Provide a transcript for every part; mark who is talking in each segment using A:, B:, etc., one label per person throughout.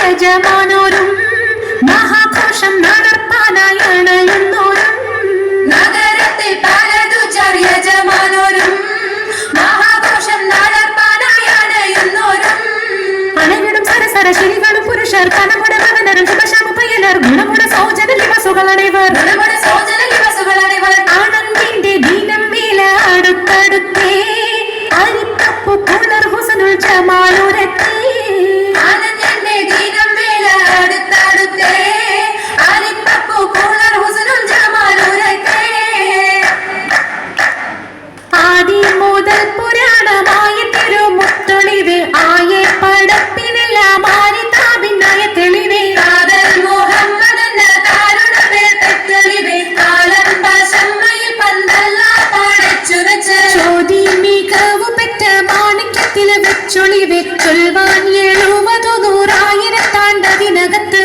A: യജമാനോരും മഹാഘോഷം നടപ്പാനായണയുന്നോരും
B: നഗരത്തിൽ പലതു യജമാനോരും മഹാഘോഷം നടപ്പാനായണയുന്നോരും
A: അണവിടും സരസര ശിരികളും പുരുഷർ കനമുട മകനരും ശുഭശാമുപയലർ ഗുണമുട സൗജന ലിവസുകളണിവർ ആനന്ദിന്റെ ദിനം വേല അടുത്തടുത്തേ അരിപ്പപ്പു പുലർ ഹുസനുൽ ജമാലുരത്തേ ചൊൽവാൻ 70,100,000 താണ്ടതിനകത്ത്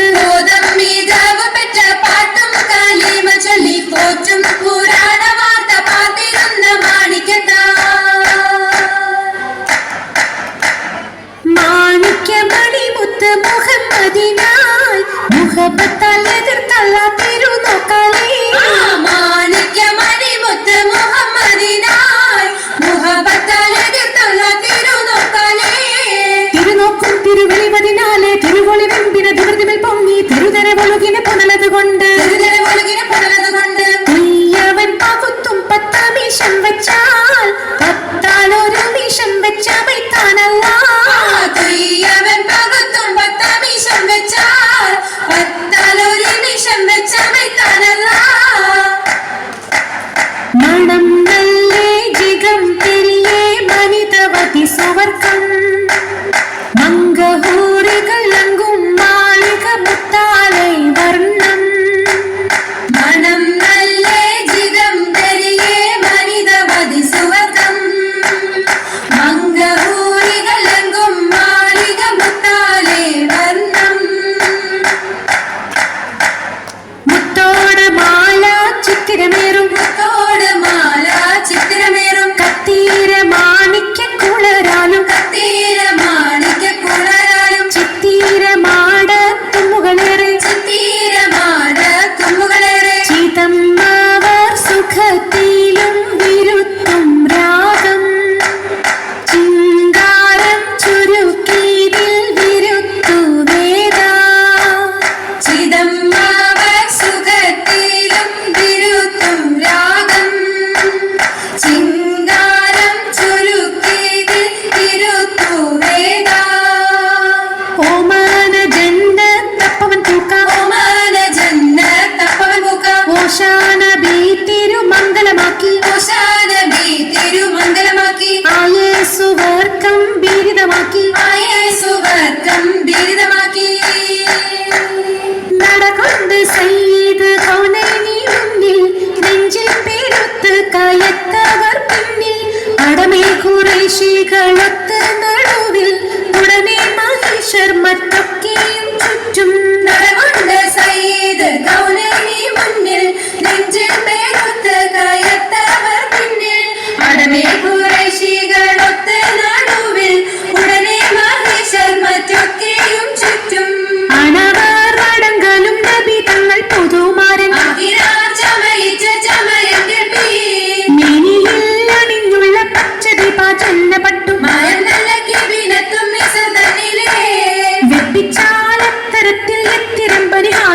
B: മികവ് പെറ്റ പാട്ടും കാലിമ ചൊല്ലി പോറ്റും പുരാണ വാർത്ത പാത്തിരുന്ന
A: മാണിക്യമണിമുത്ത് മുഹമ്മദിനായി മുഹബത്താൽ എതിർത്തല്ല തിരുനോക്കാലേ
B: മാണിക്യമണിമുത്ത് മുഹമ്മദിനായി മുഹബത്താൽ എതിർത്തല്ല തിരുനോക്കാലേ
A: തിരുനോക്കും തിരുവെളിവതിനാലെ തിരുവൊളി വെമ്പിന തിരുതിൽ പൊങ്ങി തിരുതര ഒഴുകിനെ പുനലതുകൊണ്ട് നീയവൻ പകുത്തും 10 മീശം വെച്ചാൽ 10 ഒരു മീശം വെച്ച വൈത്താനല്ല
B: അവൻ പകുത്തും 10 മീശം വെച്ചാൽ 10 ഒരു മീശം വെച്ച വൈത്താനല്ല
A: മണം നല്ലേ ജിഗം തെരിയേ മനിതവതി സുവർക്കം മംഗഹൂരികൾ അങ്കും മാളിക മുത്താലൈ വർണ്ണം
B: മണം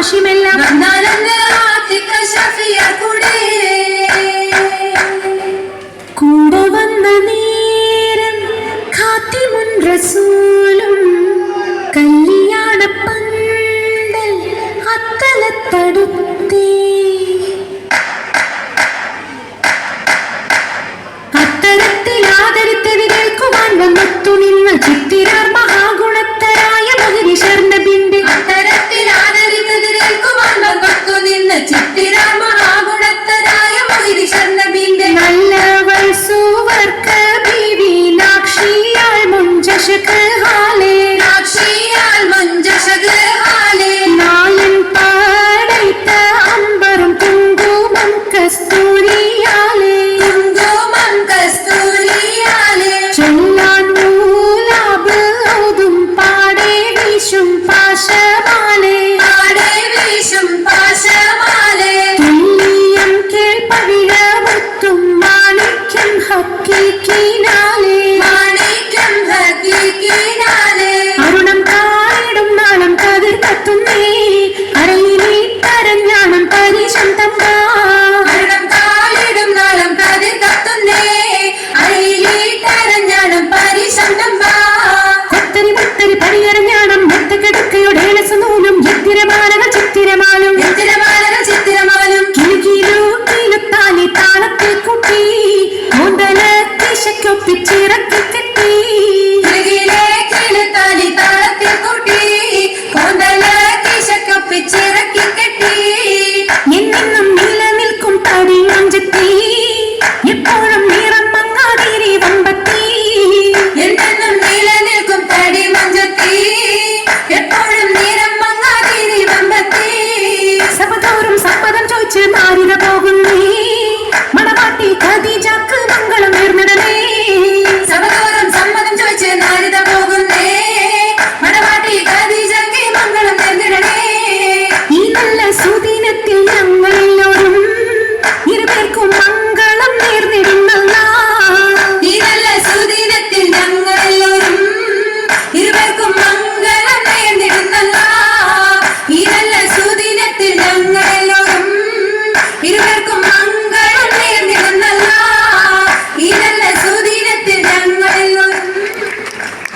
A: ഹാഷിമെല്ലാം
B: വന്നാലെന്ന് ആത്തിക്ക ഷഫിയ കൂടെ
A: കൂടെ വന്ന നേരം ഖാതിമുൻ റസൂലും കല്യാണ പന്തൽ അത്തലത്തടുത്തേ